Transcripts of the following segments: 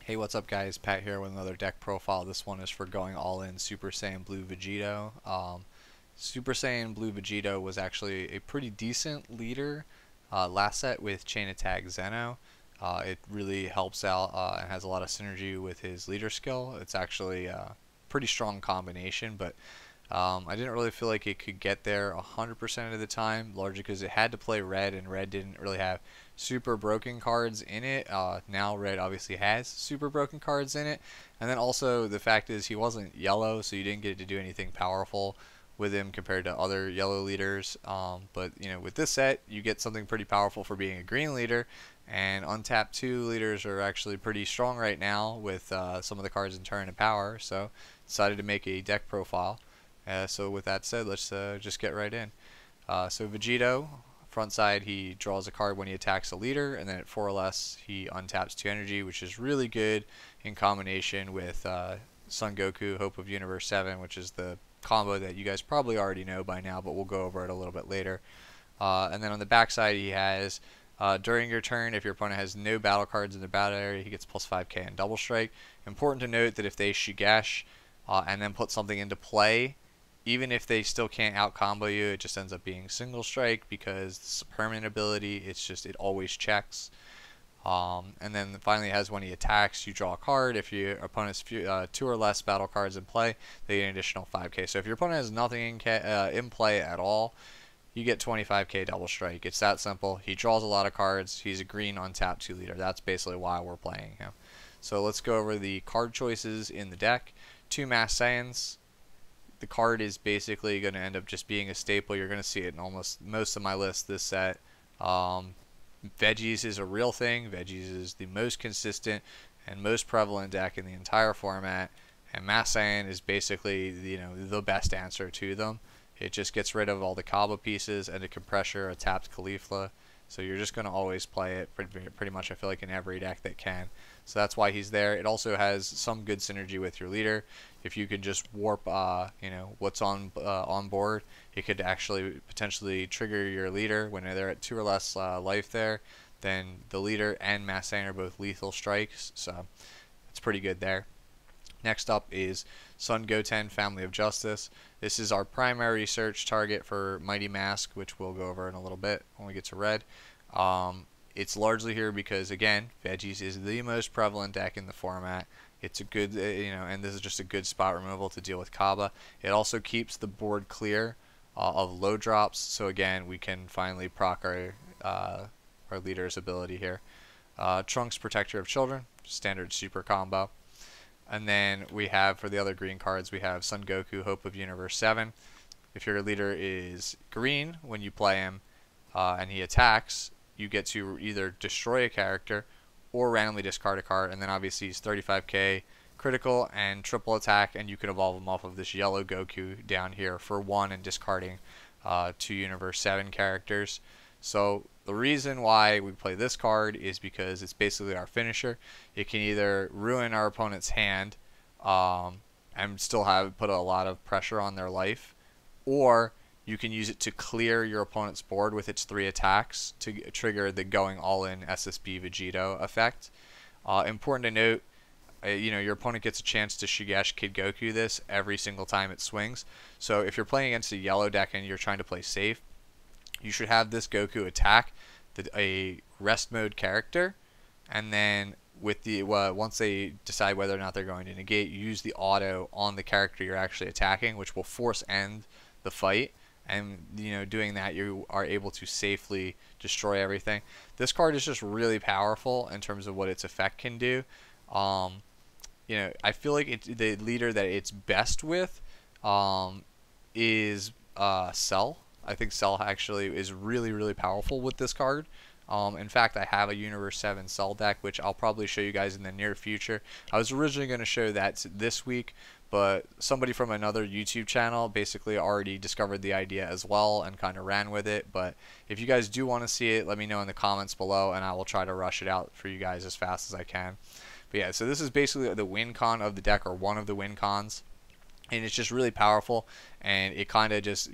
Hey, what's up guys? Pat here with another deck profile. This one is for going all in Super Saiyan Blue Vegito. Super Saiyan Blue Vegito was actually a pretty decent leader last set with Chain Attack Zeno. It really helps out and has a lot of synergy with his leader skill. It's actually a pretty strong combination, but I didn't really feel like it could get there 100% of the time, largely because it had to play red, and red didn't really have super broken cards in it. Now red obviously has super broken cards in it, and then also the fact is he wasn't yellow, so you didn't get to do anything powerful with him compared to other yellow leaders. But with this set, you get something pretty powerful for being a green leader, and untapped 2 leaders are actually pretty strong right now with some of the cards in turn and power. So decided to make a deck profile. So with that said, let's just get right in. So Vegito, front side, he draws a card when he attacks a leader, and then at 4 or less, he untaps 2 energy, which is really good in combination with Son Goku, Hope of Universe 7, which is the combo that you guys probably already know by now, but we'll go over it a little bit later. And then on the backside, he has during your turn, if your opponent has no battle cards in the battle area, he gets plus 5k and double strike. Important to note that if they Shigesh and then put something into play, even if they still can't out combo you, it just ends up being single strike because it's a permanent ability. It's just it always checks. And then finally it has when he attacks, you draw a card. If your opponent's 2 or less battle cards in play, they get an additional 5k. So if your opponent has nothing in play at all, you get 25k double strike. It's that simple. He draws a lot of cards. He's a green untapped 2 leader. That's basically why we're playing him. So let's go over the card choices in the deck. 2 Mass Saiyans. The card is basically going to end up just being a staple. You're going to see it in almost most of my list this set. Veggies is a real thing. Veggies is the most consistent and most prevalent deck in the entire format, and Mass Saiyan is basically the best answer to them. It just gets rid of all the Kaba pieces and a compressor, a tapped Caulifla. So you're just going to always play it pretty much, I feel like, in every deck that can. So that's why he's there. It also has some good synergy with your leader. If you can just warp, what's on board, it could actually potentially trigger your leader when they're at 2 or less life there. Then the leader and Mass Saiyan are both lethal strikes, so it's pretty good there. Next up is Son Goten, Family of Justice. This is our primary search target for Mighty Mask, which we'll go over in a little bit when we get to red. It's largely here because, again, Veggies is the most prevalent deck in the format. It's a good, and this is just a good spot removal to deal with Kaba. It also keeps the board clear of low drops, so again, we can finally proc our leader's ability here. Trunks, Protector of Children, standard super combo. And then we have, for the other green cards, we have Son Goku, Hope of Universe 7. If your leader is green when you play him and he attacks, you get to either destroy a character or randomly discard a card. And then obviously he's 35k critical and triple attack, and you can evolve him off of this yellow Goku down here for 1 and discarding 2 Universe 7 characters. So the reason why we play this card is because it's basically our finisher. It can either ruin our opponent's hand and still put a lot of pressure on their life, or you can use it to clear your opponent's board with its 3 attacks to trigger the going all-in SSB Vegito effect. Important to note, your opponent gets a chance to Shigesh Kid Goku this every single time it swings. So if you're playing against a yellow deck and you're trying to play safe, you should have this Goku attack a rest mode character, and then with the once they decide whether or not they're going to negate, use the auto on the character you're actually attacking, which will force end the fight. And doing that, you are able to safely destroy everything. This card is just really powerful in terms of what its effect can do. I feel like the leader that it's best with is Cell. I think Cell actually is really, really powerful with this card. In fact, I have a Universe 7 Cell deck, which I'll probably show you guys in the near future. I was originally going to show that this week, but somebody from another YouTube channel basically already discovered the idea as well and kind of ran with it. But if you guys do want to see it, let me know in the comments below, and I will try to rush it out for you guys as fast as I can. But yeah, so this is basically the win con of the deck, or one of the win cons. And it's just really powerful, and it kind of just,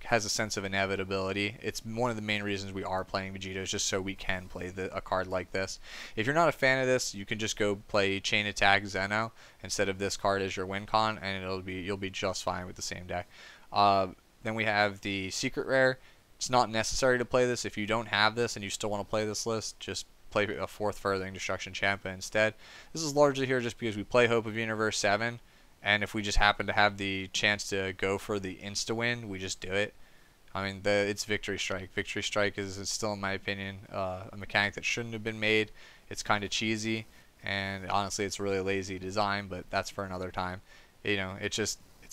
has a sense of inevitability. It's one of the main reasons we are playing Vegito, is just so we can play a card like this. If you're not a fan of this, you can just go play Chain Attack Zeno instead of this card as your win con, and you'll be just fine with the same deck. Then we have the Secret Rare. It's not necessary to play this. If you don't have this and you still want to play this list, just play a 4th Furthering Destruction Champa instead. This is largely here just because we play Hope of Universe 7, and if we just happen to have the chance to go for the insta-win, we just do it. I mean, it's Victory Strike. Victory Strike is still, in my opinion, a mechanic that shouldn't have been made. It's kind of cheesy, and honestly, it's a really lazy design, but that's for another time. You know, it's a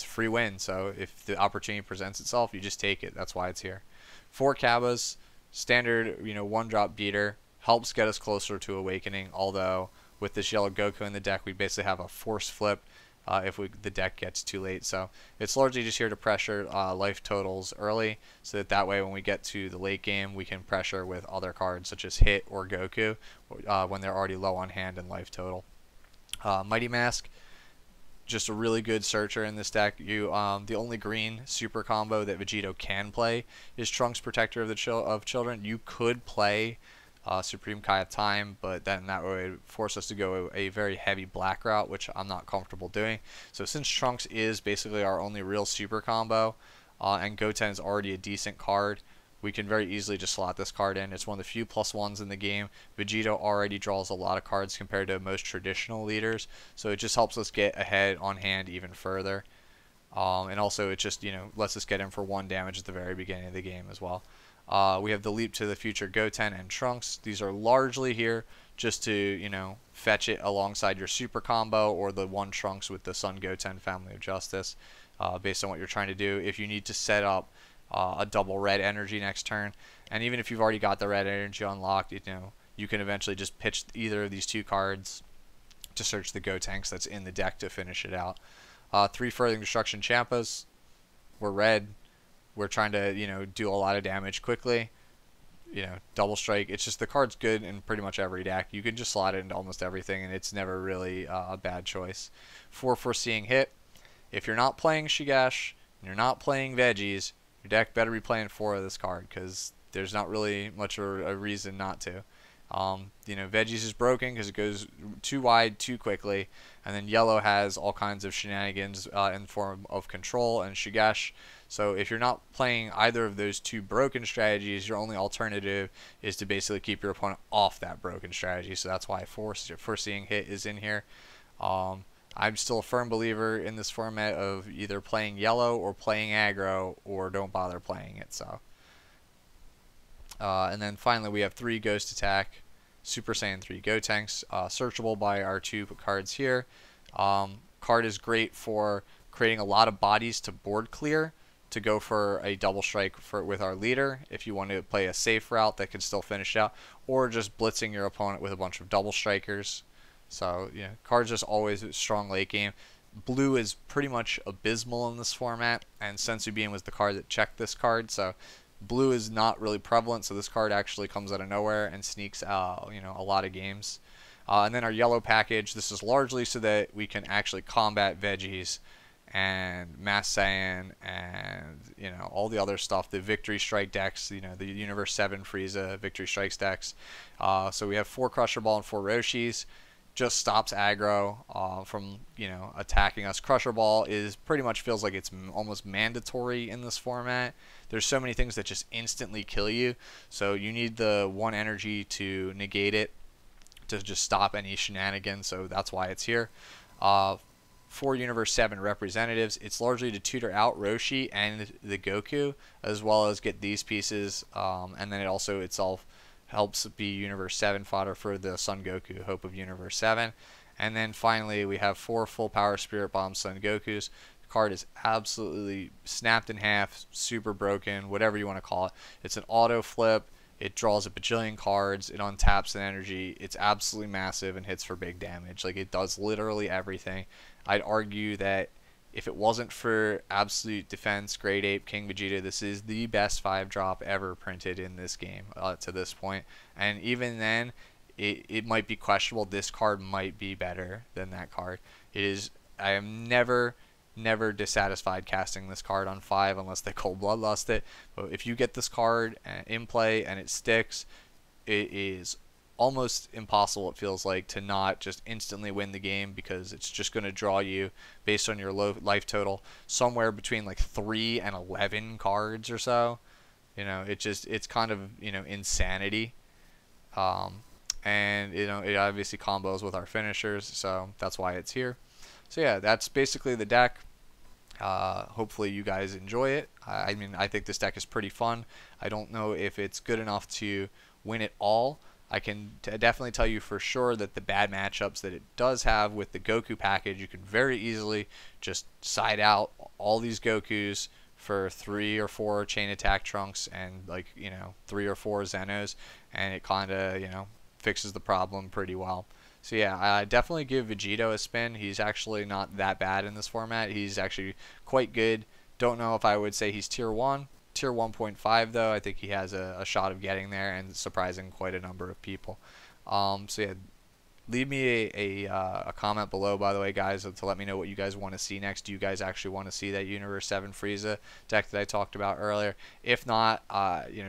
free win, so if the opportunity presents itself, you just take it. That's why it's here. 4 Cabas, standard, 1-drop beater, helps get us closer to Awakening, although with this yellow Goku in the deck, we basically have a force flip if the deck gets too late. So it's largely just here to pressure life totals early, so that way when we get to the late game, we can pressure with other cards such as Hit or Goku when they're already low on hand and life total. Mighty Mask, just a really good searcher in this deck. The only green super combo that Vegito can play is Trunks, Protector of Children. You could play Supreme Kai of Time, but then that would force us to go a very heavy black route, which I'm not comfortable doing. So since Trunks is basically our only real super combo, and Goten is already a decent card, we can very easily just slot this card in. It's one of the few +1s in the game. Vegito already draws a lot of cards compared to most traditional leaders, so it just helps us get ahead on hand even further. And also it just lets us get in for 1 damage at the very beginning of the game as well. We have the Leap to the Future Goten and Trunks. These are largely here just to fetch it alongside your super combo or the 1 Trunks with the Sun Goten Family of Justice, based on what you're trying to do. If you need to set up a double red energy next turn, and even if you've already got the red energy unlocked, you can eventually just pitch either of these 2 cards to search the Gotenks that's in the deck to finish it out. 3 Furthering Destruction Champas. We're red. We're trying to do a lot of damage quickly. Double strike. It's just the card's good in pretty much every deck. You can just slot it into almost everything, and it's never really a bad choice. 4 Foreseeing Hit. If you're not playing Shigash and you're not playing Veggies, your deck better be playing 4 of this card, because there's not really much of a reason not to. Veggies is broken because it goes too wide too quickly, and then yellow has all kinds of shenanigans in the form of control and Shigash. So if you're not playing either of those 2 broken strategies, your only alternative is to basically keep your opponent off that broken strategy. So that's why Foreseeing Hit is in here. I'm still a firm believer in this format of either playing yellow or playing aggro, or don't bother playing it. So, and then finally we have 3 Ghost Attack, Super Saiyan 3 Gotenks, searchable by our 2 cards here. Card is great for creating a lot of bodies to board clear, to go for a double strike with our leader if you want to play a safe route that can still finish out, or just blitzing your opponent with a bunch of double strikers. So, card's just always a strong late game. Blue is pretty much abysmal in this format, and Senzu Bean was the card that checked this card, so blue is not really prevalent, so this card actually comes out of nowhere and sneaks out, a lot of games. And then our yellow package, this is largely so that we can actually combat Veggies and Mass Saiyan and, all the other stuff, the Victory Strike decks, the Universe 7 Frieza Victory Strikes decks. So we have 4 Crusher Ball and 4 Roshis. Just stops aggro from attacking us. Crusher Ball pretty much feels like it's almost mandatory in this format. There's so many things that just instantly kill you, so you need the 1 energy to negate it, to just stop any shenanigans. So that's why it's here. 4 Universe 7 representatives. It's largely to tutor out Roshi and the Goku, as well as get these pieces, and then it also itself helps be Universe 7 fodder for the Son Goku, Hope of Universe 7. And then finally, we have 4 full power Spirit Bomb Son Gokus. The card is absolutely snapped in half, super broken, whatever you want to call it. It's an auto flip. It draws a bajillion cards. It untaps an energy. It's absolutely massive and hits for big damage. Like, it does literally everything. I'd argue that if it wasn't for Absolute Defense, Great Ape, King Vegeta, this is the best 5-drop ever printed in this game to this point. And even then, it might be questionable. This card might be better than that card. I have never never dissatisfied casting this card on 5 unless they cold bloodlust it. But if you get this card in play and it sticks, it is almost impossible, it feels like, to not just instantly win the game, because it's just going to draw you, based on your low life total, somewhere between like 3 and 11 cards or so. It's kind of, insanity. And it obviously combos with our finishers, so that's why it's here. So yeah, that's basically the deck. Hopefully you guys enjoy it. I mean, I think this deck is pretty fun. I don't know if it's good enough to win it all. I can definitely tell you for sure that the bad matchups that it does have with the Goku package, you can very easily just side out all these Gokus for 3 or 4 chain attack Trunks and 3 or 4 Zenos, and it kind of fixes the problem pretty well. So yeah, I definitely give Vegito a spin. He's actually not that bad in this format. He's actually quite good. Don't know if I would say he's tier 1. Tier 1.5 though. I think he has a shot of getting there and surprising quite a number of people. So yeah, leave me a comment below, by the way, guys, to let me know what you guys want to see next. Do you guys actually want to see that Universe 7 Frieza deck that I talked about earlier? If not,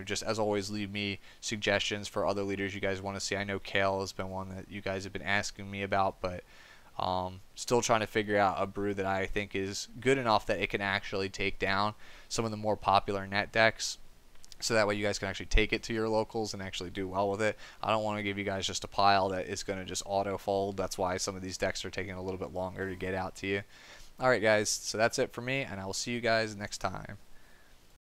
just as always, leave me suggestions for other leaders you guys want to see. I know Kale has been one that you guys have been asking me about, but still trying to figure out a brew that I think is good enough that it can actually take down some of the more popular net decks, so that way you guys can actually take it to your locals and actually do well with it. I don't want to give you guys just a pile that is going to just auto fold. That's why some of these decks are taking a little bit longer to get out to you. Alright guys, so that's it for me, and I will see you guys next time.